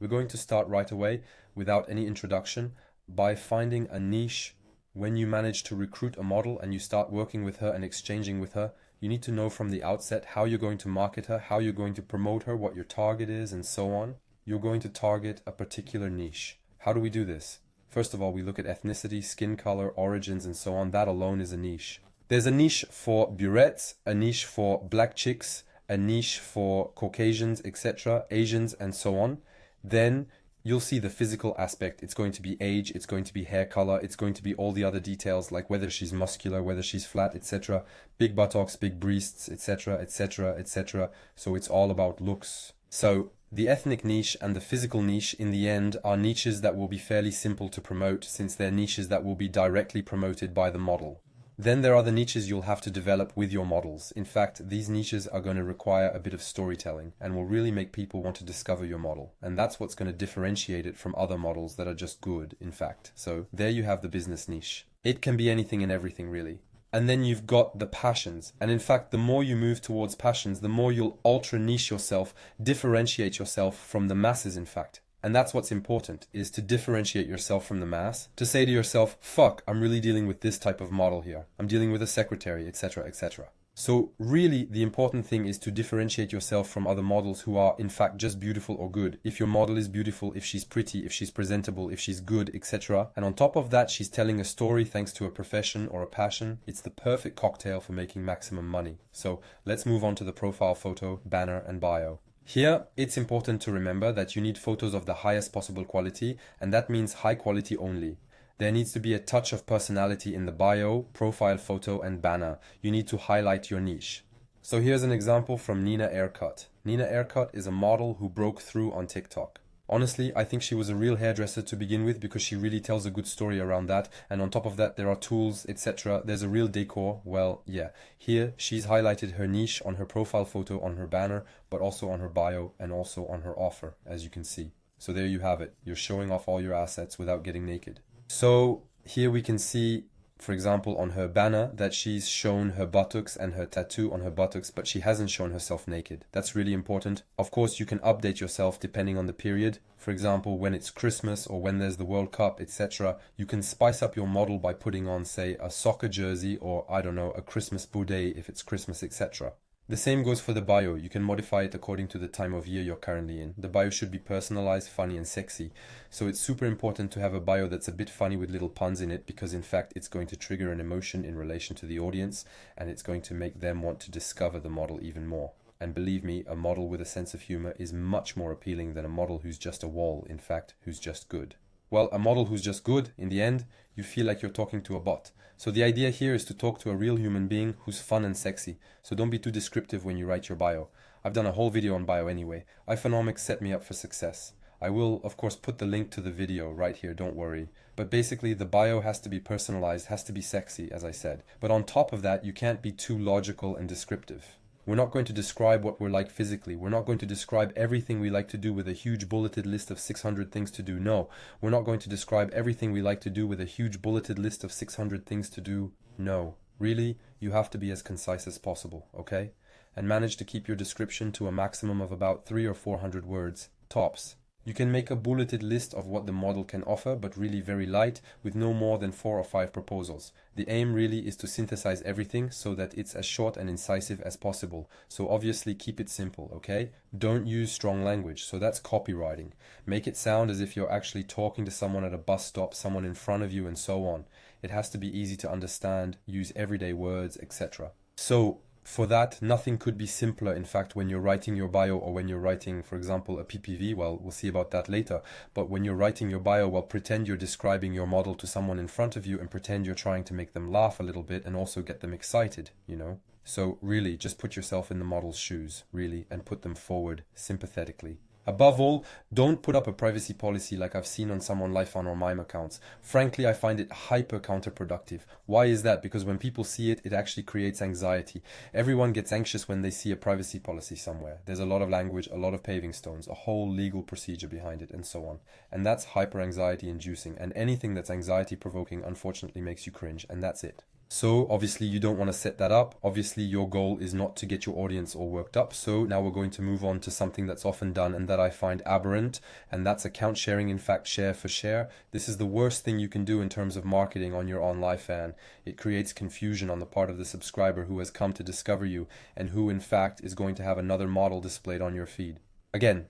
We're going to start right away without any introduction by finding a niche. When you manage to recruit a model and you start working with her and exchanging with her, you need to know from the outset how you're going to market her, how you're going to promote her, what your target is, and so on. You're going to target a particular niche. How do we do this? First of all, we look at ethnicity, skin color, origins, and so on. That alone is a niche. There's a niche for burettes, a niche for black chicks, a niche for Caucasians, etc., Asians, and so on. Then you'll see the physical aspect. It's going to be age, it's going to be hair color, it's going to be all the other details like whether she's muscular, whether she's flat, etc. Big buttocks, big breasts, etc., etc., etc. So it's all about looks. So the ethnic niche and the physical niche in the end are niches that will be fairly simple to promote since they're niches that will be directly promoted by the model. Then there are the niches you'll have to develop with your models. In fact, these niches are going to require a bit of storytelling and will really make people want to discover your model. And that's what's going to differentiate it from other models that are just good, in fact. So there you have the business niche. It can be anything and everything, really. And then you've got the passions. And in fact, the more you move towards passions, the more you'll ultra niche yourself, differentiate yourself from the masses, in fact. And that's what's important, is to differentiate yourself from the mass, to say to yourself, fuck, I'm really dealing with this type of model here. I'm dealing with a secretary, etc., etc. So really, the important thing is to differentiate yourself from other models who are in fact just beautiful or good. If your model is beautiful, if she's pretty, if she's presentable, if she's good, etc. And on top of that, she's telling a story thanks to a profession or a passion, it's the perfect cocktail for making maximum money. So let's move on to the profile photo, banner, and bio. Here, it's important to remember that you need photos of the highest possible quality, and that means high quality only. There needs to be a touch of personality in the bio, profile photo, and banner. You need to highlight your niche. So here's an example from Nina Aircut. Nina Aircut is a model who broke through on TikTok. Honestly, I think she was a real hairdresser to begin with because she really tells a good story around that. And on top of that, there are tools, etc. There's a real decor. Well, yeah. Here, she's highlighted her niche on her profile photo, on her banner, but also on her bio and also on her offer, as you can see. So there you have it. You're showing off all your assets without getting naked. So here we can see, for example, on her banner that she's shown her buttocks and her tattoo on her buttocks, but she hasn't shown herself naked. That's really important. Of course, you can update yourself depending on the period. For example, when it's Christmas or when there's the World Cup, etc. You can spice up your model by putting on, say, a soccer jersey or, I don't know, a Christmas boudet if it's Christmas, etc. The same goes for the bio. You can modify it according to the time of year you're currently in. The bio should be personalized, funny, and sexy. So it's super important to have a bio that's a bit funny with little puns in it because in fact it's going to trigger an emotion in relation to the audience and it's going to make them want to discover the model even more. And believe me, a model with a sense of humor is much more appealing than a model who's just a wall, in fact, who's just good. Well, a model who's just good, in the end, you feel like you're talking to a bot. So the idea here is to talk to a real human being who's fun and sexy. So don't be too descriptive when you write your bio. I've done a whole video on bio anyway. iPhonomics set me up for success. I will, of course, put the link to the video right here, don't worry. But basically, the bio has to be personalized, has to be sexy, as I said. But on top of that, you can't be too logical and descriptive. We're not going to describe what we're like physically. We're not going to describe everything we like to do with a huge bulleted list of 600 things to do. No, we're not going to describe everything we like to do with a huge bulleted list of 600 things to do. No, really, you have to be as concise as possible, okay? And manage to keep your description to a maximum of about 300 or 400 words, tops. You can make a bulleted list of what the model can offer, but really very light, with no more than 4 or 5 proposals. The aim really is to synthesize everything so that it's as short and incisive as possible. So obviously keep it simple, okay? Don't use strong language, so that's copywriting. Make it sound as if you're actually talking to someone at a bus stop, someone in front of you, and so on. It has to be easy to understand, use everyday words, etc. So for that, nothing could be simpler, in fact, when you're writing your bio or when you're writing, for example, a PPV. Well, we'll see about that later. But when you're writing your bio, well, pretend you're describing your model to someone in front of you and pretend you're trying to make them laugh a little bit and also get them excited, you know? So really, just put yourself in the model's shoes, really, and put them forward sympathetically. Above all, don't put up a privacy policy like I've seen on some Onlyfans or Mime accounts. Frankly, I find it hyper counterproductive. Why is that? Because when people see it, it actually creates anxiety. Everyone gets anxious when they see a privacy policy somewhere. There's a lot of language, a lot of paving stones, a whole legal procedure behind it, and so on. And that's hyper anxiety inducing, and anything that's anxiety provoking unfortunately makes you cringe, and that's it. So obviously you don't want to set that up. Obviously your goal is not to get your audience all worked up. So now we're going to move on to something that's often done and that I find aberrant, and that's account sharing. In fact, share for share. This is the worst thing you can do in terms of marketing on your Onlyfans. It creates confusion on the part of the subscriber who has come to discover you and who in fact is going to have another model displayed on your feed. Again,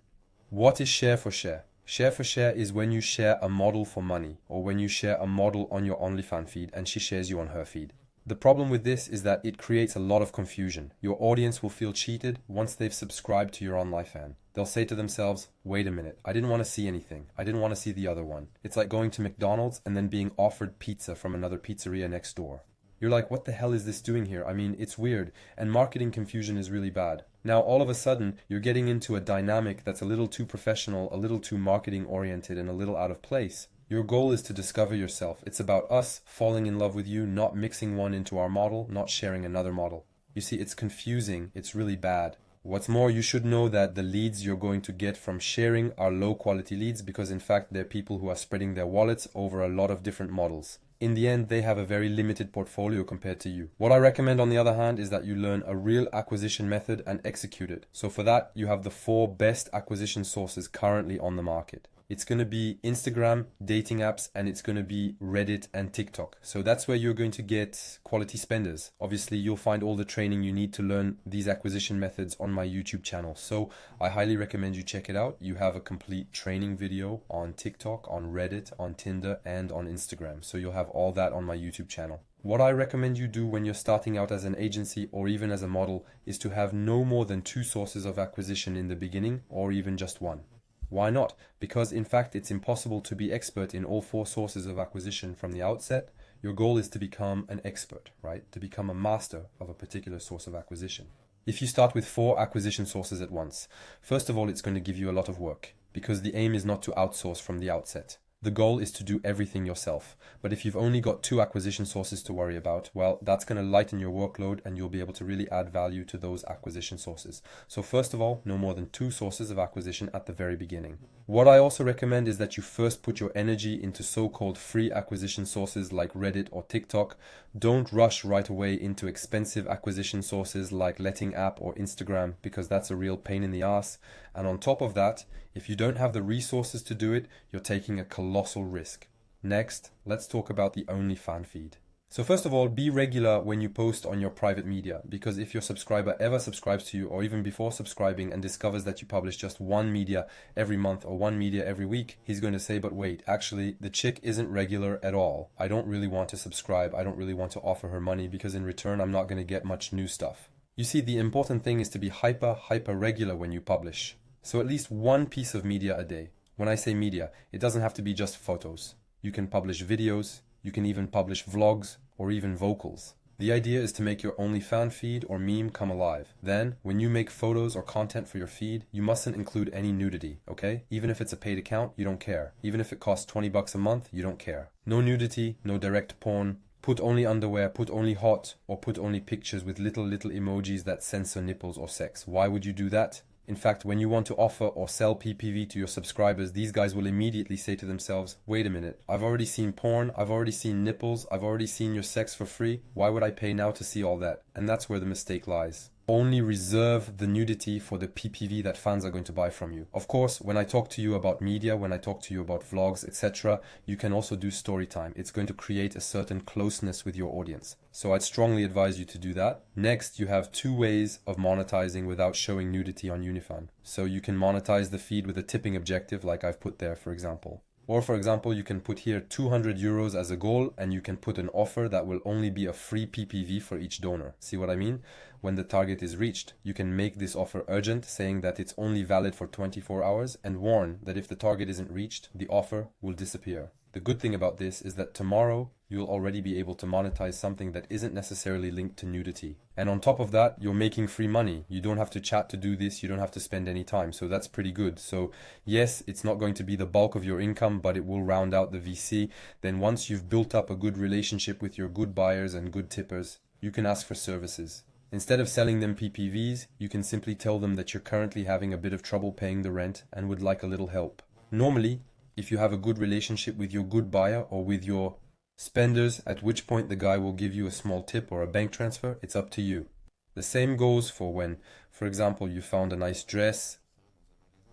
what is share for share? Share for share is when you share a model for money, or when you share a model on your OnlyFans feed and she shares you on her feed. The problem with this is that it creates a lot of confusion. Your audience will feel cheated once they've subscribed to your Onlyfans. They'll say to themselves, wait a minute, I didn't want to see anything. I didn't want to see the other one. It's like going to McDonald's and then being offered pizza from another pizzeria next door. You're like, what the hell is this doing here? I mean, it's weird, and marketing confusion is really bad. Now, all of a sudden, you're getting into a dynamic that's a little too professional, a little too marketing oriented, and a little out of place. Your goal is to discover yourself. It's about us falling in love with you, not mixing one into our model, not sharing another model. You see, it's confusing. It's really bad. What's more, you should know that the leads you're going to get from sharing are low quality leads because in fact, they're people who are spreading their wallets over a lot of different models. In the end, they have a very limited portfolio compared to you. What I recommend, on the other hand, is that you learn a real acquisition method and execute it. So for that, you have the 4 best acquisition sources currently on the market. It's going to be Instagram, dating apps, and it's going to be Reddit and TikTok. So that's where you're going to get quality spenders. Obviously, you'll find all the training you need to learn these acquisition methods on my YouTube channel. So I highly recommend you check it out. You have a complete training video on TikTok, on Reddit, on Tinder, and on Instagram. So you'll have all that on my YouTube channel. What I recommend you do when you're starting out as an agency or even as a model is to have no more than 2 sources of acquisition in the beginning, or even just 1. Why not? Because in fact, it's impossible to be expert in all 4 sources of acquisition from the outset. Your goal is to become an expert, right? To become a master of a particular source of acquisition. If you start with 4 acquisition sources at once, first of all, it's going to give you a lot of work because the aim is not to outsource from the outset. The goal is to do everything yourself. But if you've only got 2 acquisition sources to worry about, well, that's going to lighten your workload and you'll be able to really add value to those acquisition sources. So first of all, no more than 2 sources of acquisition at the very beginning. What I also recommend is that you first put your energy into so-called free acquisition sources like Reddit or TikTok. Don't rush right away into expensive acquisition sources like Letting App or Instagram because that's a real pain in the ass. And on top of that, if you don't have the resources to do it, you're taking a colossal risk. Next, let's talk about the OnlyFans feed. So first of all, be regular when you post on your private media, because if your subscriber ever subscribes to you or even before subscribing and discovers that you publish just one media every month or one media every week, he's going to say, but wait, actually the chick isn't regular at all. I don't really want to subscribe. I don't really want to offer her money because in return, I'm not going to get much new stuff. You see, the important thing is to be hyper regular when you publish. So at least 1 piece of media a day. When I say media, it doesn't have to be just photos. You can publish videos, you can even publish vlogs or even vocals. The idea is to make your OnlyFans feed or meme come alive. Then, when you make photos or content for your feed, you mustn't include any nudity, okay? Even if it's a paid account, you don't care. Even if it costs $20 a month, you don't care. No nudity, no direct porn. Put only underwear, put only hot, or put only pictures with little emojis that censor nipples or sex. Why would you do that? In fact, when you want to offer or sell PPV to your subscribers, these guys will immediately say to themselves, wait a minute, I've already seen porn, I've already seen nipples, I've already seen your sex for free. Why would I pay now to see all that? And that's where the mistake lies. Only reserve the nudity for the PPV that fans are going to buy from you. Of course, when I talk to you about media, when I talk to you about vlogs, etc., you can also do story time. It's going to create a certain closeness with your audience. So I'd strongly advise you to do that. Next, you have 2 ways of monetizing without showing nudity on Onlyfans. So you can monetize the feed with a tipping objective like I've put there, for example. Or for example, you can put here 200 euros as a goal and you can put an offer that will only be a free PPV for each donor. See what I mean? When the target is reached, you can make this offer urgent, saying that it's only valid for 24 hours and warn that if the target isn't reached, the offer will disappear. The good thing about this is that tomorrow you'll already be able to monetize something that isn't necessarily linked to nudity. And on top of that, you're making free money. You don't have to chat to do this. You don't have to spend any time. So that's pretty good. So yes, it's not going to be the bulk of your income, but it will round out the VC. Then once you've built up a good relationship with your good buyers and good tippers, you can ask for services. Instead of selling them PPVs, you can simply tell them that you're currently having a bit of trouble paying the rent and would like a little help. Normally, if you have a good relationship with your good buyer or with your Spenders, at which point the guy will give you a small tip or a bank transfer, it's up to you. The same goes for when, for example, you found a nice dress,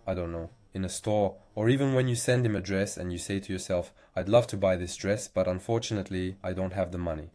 I don't know, in a store, or even when you send him a dress and you say to yourself, I'd love to buy this dress, but unfortunately, I don't have the money.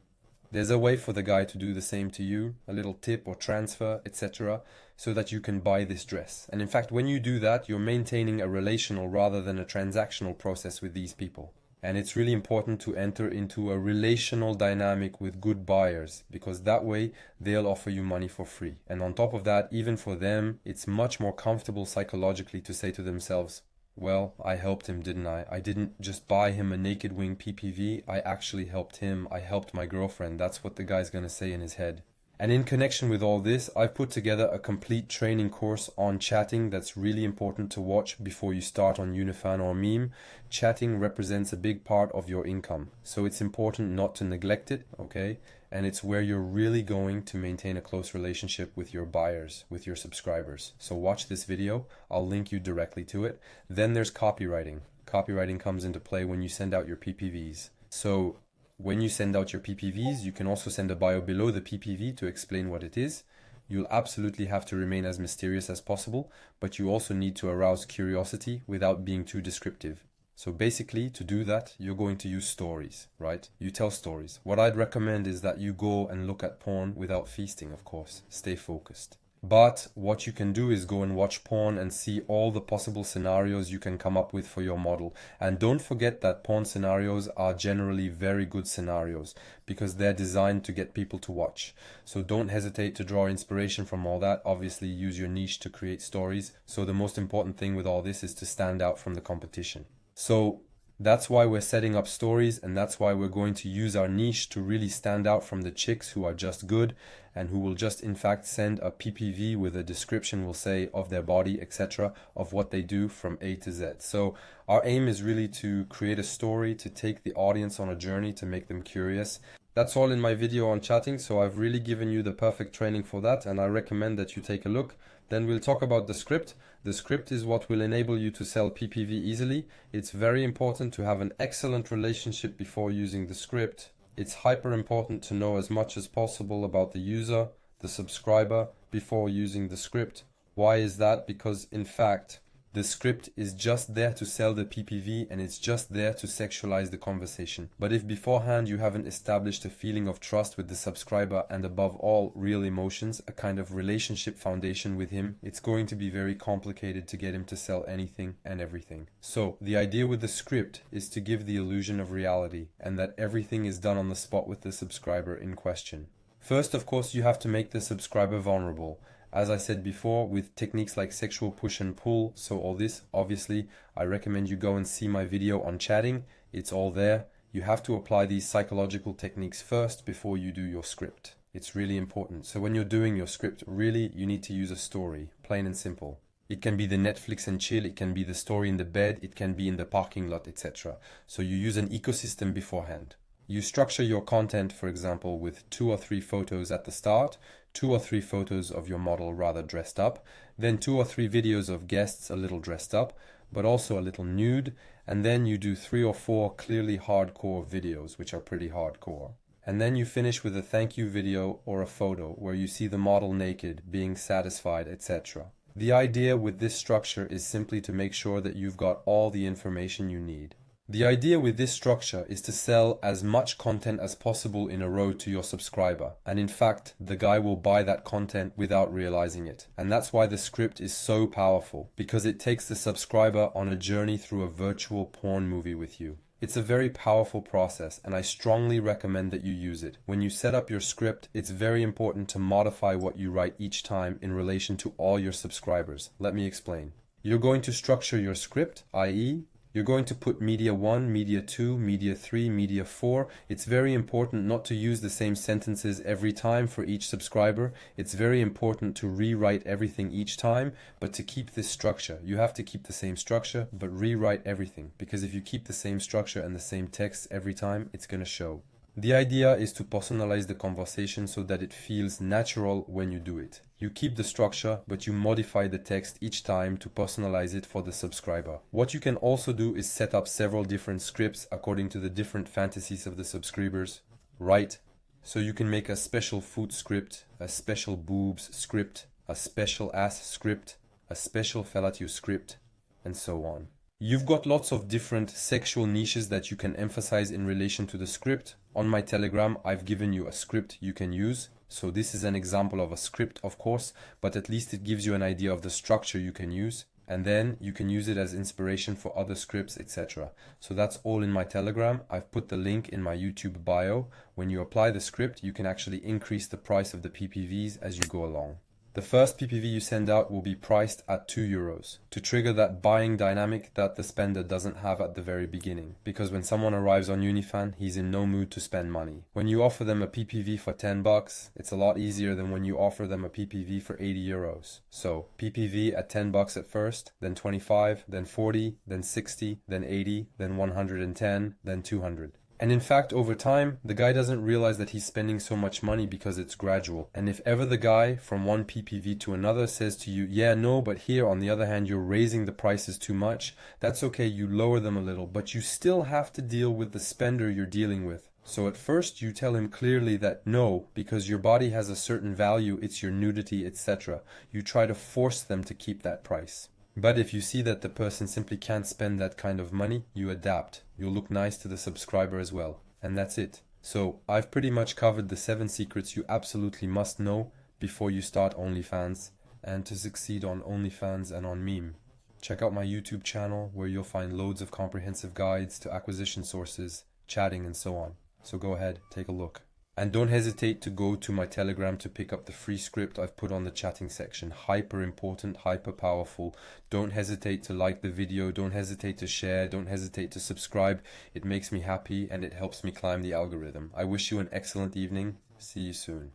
There's a way for the guy to do the same to you, a little tip or transfer, etc., so that you can buy this dress. And in fact, when you do that, you're maintaining a relational rather than a transactional process with these people. And it's really important to enter into a relational dynamic with good buyers, because that way they'll offer you money for free. And on top of that, even for them, it's much more comfortable psychologically to say to themselves, well, I helped him, didn't I? I didn't just buy him a naked wing PPV, I actually helped him, I helped my girlfriend. That's what the guy's gonna say in his head. And in connection with all this, I've put together a complete training course on chatting that's really important to watch before you start on Unifan or Meme. Chatting represents a big part of your income, so it's important not to neglect it, okay? And it's where you're really going to maintain a close relationship with your buyers, with your subscribers. So watch this video, I'll link you directly to it. Then there's copywriting. Copywriting comes into play when you send out your PPVs. So when you send out your PPVs, you can also send a bio below the PPV to explain what it is. You'll absolutely have to remain as mysterious as possible, but you also need to arouse curiosity without being too descriptive. So basically, to do that, you're going to use stories, right? You tell stories. What I'd recommend is that you go and look at porn without feasting, of course. Stay focused. But what you can do is go and watch porn and see all the possible scenarios you can come up with for your model. And don't forget that porn scenarios are generally very good scenarios because they're designed to get people to watch. So don't hesitate to draw inspiration from all that. Obviously, use your niche to create stories. So the most important thing with all this is to stand out from the competition. So that's why we're setting up stories, and that's why we're going to use our niche to really stand out from the chicks who are just good and who will just in fact send a PPV with a description, we'll say, of their body, etc., of what they do from A to Z. So our aim is really to create a story, to take the audience on a journey, to make them curious. That's all in my video on chatting, so I've really given you the perfect training for that, and I recommend that you take a look. Then we'll talk about the script. The script is what will enable you to sell PPV easily. It's very important to have an excellent relationship before using the script. It's hyper important to know as much as possible about the user, the subscriber, before using the script. Why is that? Because in fact, the script is just there to sell the PPV and it's just there to sexualize the conversation. But if beforehand you haven't established a feeling of trust with the subscriber and above all real emotions, a kind of relationship foundation with him, it's going to be very complicated to get him to sell anything and everything. So the idea with the script is to give the illusion of reality and that everything is done on the spot with the subscriber in question. First, of course, you have to make the subscriber vulnerable. As I said before, with techniques like sexual push and pull, so all this, obviously, I recommend you go and see my video on chatting. It's all there. You have to apply these psychological techniques first before you do your script. It's really important. So when you're doing your script, really, you need to use a story, plain and simple. It can be the Netflix and chill, it can be the story in the bed, it can be in the parking lot, etc. So you use an ecosystem beforehand. You structure your content, for example, with 2 or 3 photos at the start, 2 or 3 photos of your model rather dressed up, then 2 or 3 videos of guests a little dressed up, but also a little nude, and then you do 3 or 4 clearly hardcore videos, which are pretty hardcore. And then you finish with a thank you video or a photo where you see the model naked, being satisfied, etc. The idea with this structure is simply to make sure that you've got all the information you need. The idea with this structure is to sell as much content as possible in a row to your subscriber. And in fact, the guy will buy that content without realizing it. And that's why the script is so powerful, because it takes the subscriber on a journey through a virtual porn movie with you. It's a very powerful process, and I strongly recommend that you use it. When you set up your script, it's very important to modify what you write each time in relation to all your subscribers. Let me explain. You're going to structure your script, i.e., you're going to put media 1, media 2, media 3, media 4. It's very important not to use the same sentences every time for each subscriber. It's very important to rewrite everything each time, but to keep this structure. You have to keep the same structure, but rewrite everything. Because if you keep the same structure and the same text every time, it's going to show. The idea is to personalize the conversation so that it feels natural when you do it. You keep the structure, but you modify the text each time to personalize it for the subscriber. What you can also do is set up several different scripts according to the different fantasies of the subscribers, right? So you can make a special food script, a special boobs script, a special ass script, a special fellatio script, and so on. You've got lots of different sexual niches that you can emphasize in relation to the script. On my Telegram, I've given you a script you can use. So this is an example of a script, of course, but at least it gives you an idea of the structure you can use. And then you can use it as inspiration for other scripts, etc. So that's all in my Telegram. I've put the link in my YouTube bio. When you apply the script, you can actually increase the price of the PPVs as you go along. The first PPV you send out will be priced at €2 to trigger that buying dynamic that the spender doesn't have at the very beginning. Because when someone arrives on Unifan, he's in no mood to spend money. When you offer them a PPV for $10, it's a lot easier than when you offer them a PPV for €80. So PPV at $10 at first, then 25, then 40, then 60, then 80, then 110, then 200. And in fact, over time, the guy doesn't realize that he's spending so much money because it's gradual. And if ever the guy from one PPV to another says to you, yeah, no, but here on the other hand, you're raising the prices too much, that's okay, you lower them a little, but you still have to deal with the spender you're dealing with. So at first you tell him clearly that no, because your body has a certain value, it's your nudity, etc. You try to force them to keep that price. But if you see that the person simply can't spend that kind of money, you adapt. You'll look nice to the subscriber as well. And that's it. So I've pretty much covered the 7 secrets you absolutely must know before you start OnlyFans and to succeed on OnlyFans and on Meme. Check out my YouTube channel where you'll find loads of comprehensive guides to acquisition sources, chatting and so on. So go ahead, take a look. And don't hesitate to go to my Telegram to pick up the free script I've put on the chatting section. Hyper important, hyper powerful. Don't hesitate to like the video. Don't hesitate to share. Don't hesitate to subscribe. It makes me happy and it helps me climb the algorithm. I wish you an excellent evening. See you soon.